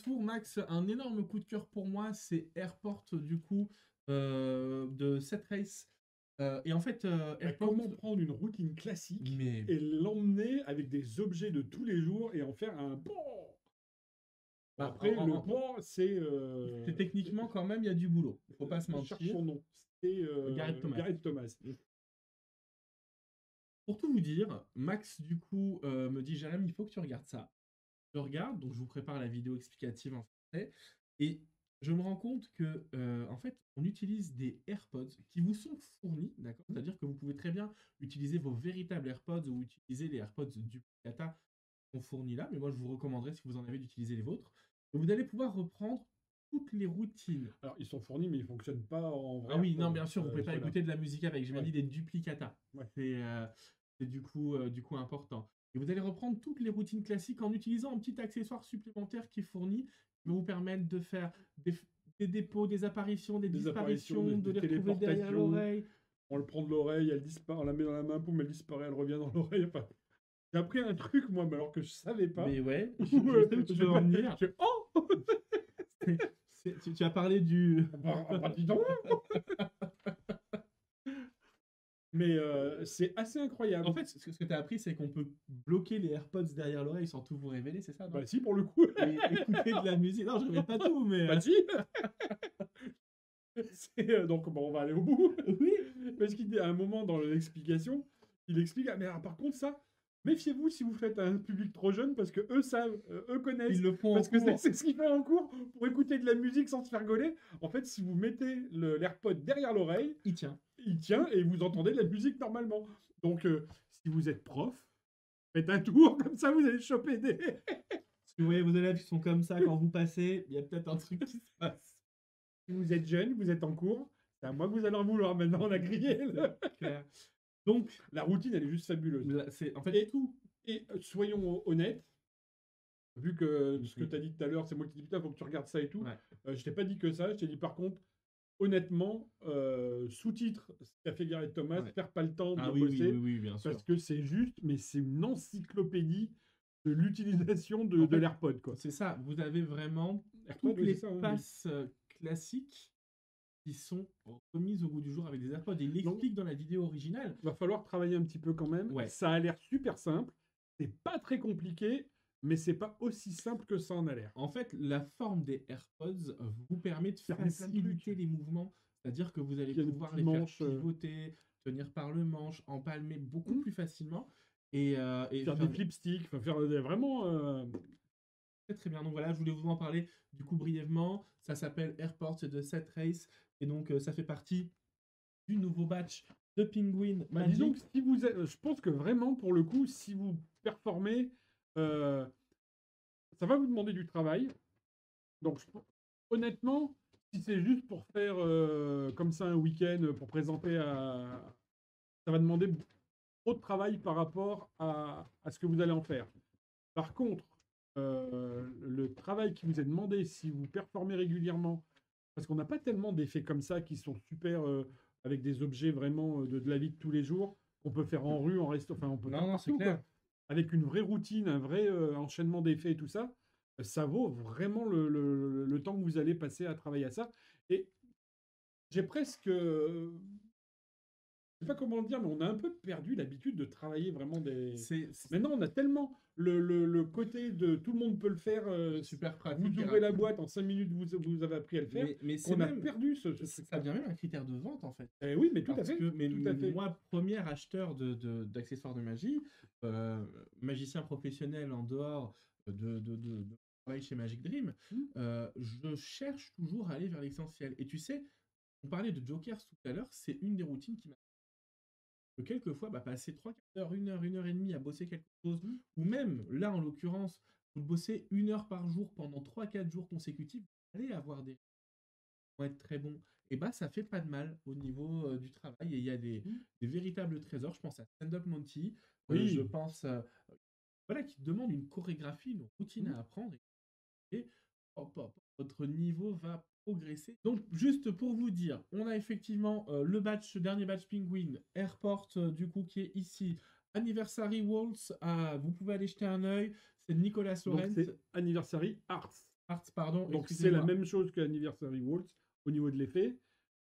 retour, Max, un énorme coup de cœur pour moi, c'est Airport, du coup, de Set Race. Et en fait, Airport... Comment prendre une routine classique Mais... et l'emmener avec des objets de tous les jours et en faire un bon. Bah, Après, le bon, c'est. techniquement, quand même, il y a du boulot. Faut pas se Je cherche mentir. son nom. C'est Gareth Thomas. Gareth Thomas. Pour tout vous dire, Max, du coup, me dit, Jérém, il faut que tu regardes ça. Je regarde, donc je vous prépare la vidéo explicative en français. Et je me rends compte que, en fait, on utilise des AirPods qui vous sont fournis, d'accord? C'est-à-dire que vous pouvez très bien utiliser vos véritables AirPods ou utiliser les AirPods du Duplicata qui sont fournis là. Mais moi, je vous recommanderais, si vous en avez, d'utiliser les vôtres. Et vous allez pouvoir reprendre toutes les routines. Alors, ils sont fournis, mais ils ne fonctionnent pas en vrai. Ah oui, non, bien sûr, vous ne pouvez pas écouter de la musique avec. J'ai bien Ouais. dit des Duplicata. Ouais. C'est du coup important. Et vous allez reprendre toutes les routines classiques en utilisant un petit accessoire supplémentaire qui est fourni, qui va vous permettre de faire des dépôts, des apparitions, des disparitions, de les retrouver derrière l'oreille. On le prend de l'oreille, elle disparaît, on la met dans la main, poum, elle disparaît, elle revient dans l'oreille. Enfin, j'ai appris un truc, moi, mais alors que je savais pas. Mais ouais, je sais où tu veux en venir. Oh tu as parlé du... dis donc. Mais c'est assez incroyable. En fait, ce que tu as appris, c'est qu'on peut bloquer les AirPods derrière l'oreille sans tout vous révéler, c'est ça, non? Bah si, pour le coup. Et écouter de la musique. Non, je révèle pas tout, mais... Bah si. Donc, bon, on va aller au bout. Oui. Parce qu'à un moment dans l'explication, il explique, ah, mais alors, par contre, ça, méfiez-vous si vous faites un public trop jeune, parce que eux savent, eux connaissent. Ils le font parce en que cours. c'est ce qu'ils font en cours pour écouter de la musique sans se faire gauler. En fait, si vous mettez l'AirPod derrière l'oreille, il tient et vous entendez de la musique normalement. Donc, si vous êtes prof, faites un tour, comme ça vous allez choper des... Si vous voyez vos élèves qui sont comme ça quand vous passez, il y a peut-être un truc qui se passe. Si vous êtes jeune, vous êtes en cours, c'est à moi que vous allez en vouloir. Maintenant, on a grillé. Clair. Donc, la routine, elle est juste fabuleuse. C'est en fait tout. Et soyons honnêtes, vu que ce que tu as dit tout à l'heure, c'est moi qui t'ai dit, putain, faut que tu regardes ça et tout. Ouais. Je t'ai pas dit que ça, je t'ai dit par contre, honnêtement, sous-titres, ce qu'a fait Gareth Thomas, faire pas le temps de bosser, bien sûr. parce que c'est juste, mais c'est une encyclopédie de l'utilisation de l'AirPod, quoi. C'est ça, vous avez vraiment AirPod, toutes les passes classiques qui sont remises au goût du jour avec des AirPods. Et il l'explique dans la vidéo originale. Il va falloir travailler un petit peu quand même. Ouais. Ça a l'air super simple, c'est pas très compliqué, mais c'est pas aussi simple que ça en a l'air. En fait, la forme des AirPods vous permet de faciliter les mouvements. C'est-à-dire que vous allez pouvoir les faire pivoter, tenir par le manche, empalmer beaucoup plus facilement. Et faire des flipsticks, faire vraiment... Très bien. Donc voilà, je voulais vous en parler du coup brièvement. Ça s'appelle Airport de Set Race. Et donc ça fait partie du nouveau batch de Penguin Magic. Disons que si vous êtes, je pense que vraiment, pour le coup, si vous performez, ça va vous demander du travail. Donc, honnêtement, si c'est juste pour faire comme ça un week-end, pour présenter ça va demander trop de travail par rapport à ce que vous allez en faire. Par contre, le travail qui vous est demandé, si vous performez régulièrement, parce qu'on n'a pas tellement d'effets comme ça qui sont super... avec des objets vraiment de la vie de tous les jours, qu'on peut faire en rue, en resto, enfin on peut faire partout, quoi. Avec une vraie routine, un vrai enchaînement d'effets et tout ça, ça vaut vraiment le temps que vous allez passer à travailler à ça. Et j'ai presque... je sais pas comment le dire, mais on a un peu perdu l'habitude de travailler vraiment des... Maintenant, on a tellement le côté de tout le monde peut le faire, super pratique. vous ouvrez la boîte, en 5 minutes, vous avez appris à le faire. Mais on a perdu ce ça devient même un critère de vente, en fait. Oui, mais tout à fait. Tout à fait. Moi, premier acheteur d'accessoires de magie, magicien professionnel en dehors de travail chez Magic Dream, je cherche toujours à aller vers l'essentiel. Et tu sais, on parlait de Jokers tout à l'heure, c'est une des routines qui m'a... Quelquefois, passer 3 quarts d'heure, 1 heure, 1 heure et demie à bosser quelque chose, ou même, là en l'occurrence, vous bossez 1 heure par jour pendant 3-4 jours consécutifs, vous allez avoir des vont être très bons. Et ça fait pas de mal au niveau du travail. Et il y a des véritables trésors. Je pense à Stand Up Monty. Je pense qui demande une chorégraphie, une routine à apprendre. Et votre niveau va progresser. Donc, juste pour vous dire, on a effectivement le dernier batch Penguin, Airport, du coup, qui est ici. Anniversary Waltz, vous pouvez aller jeter un œil. C'est Nicolas Laurent. C'est Anniversary Arts. Arts, pardon. Donc c'est la excusez-moi. même chose que Anniversary Waltz au niveau de l'effet,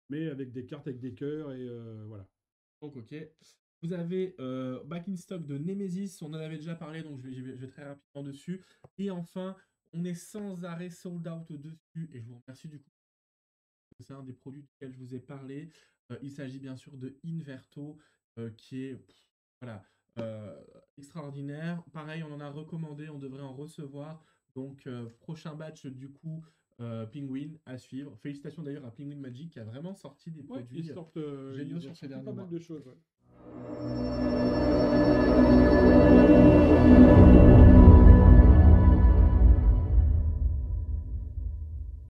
mais avec des cartes avec des cœurs et voilà. Donc, ok. Vous avez Back in Stock de Nemesis, on en avait déjà parlé, donc je vais très rapidement dessus. Et enfin, on est sans arrêt sold out dessus, et je vous remercie du coup. C'est un des produits duquel je vous ai parlé. Il s'agit bien sûr de Inverto, qui est voilà, extraordinaire. Pareil, on en a recommandé, on devrait en recevoir. Donc, prochain batch du coup, Penguin à suivre. Félicitations d'ailleurs à Penguin Magic qui a vraiment sorti des Ouais, produits ils géniaux ont sur ces sorti derniers pas mal mois. de choses. Ouais.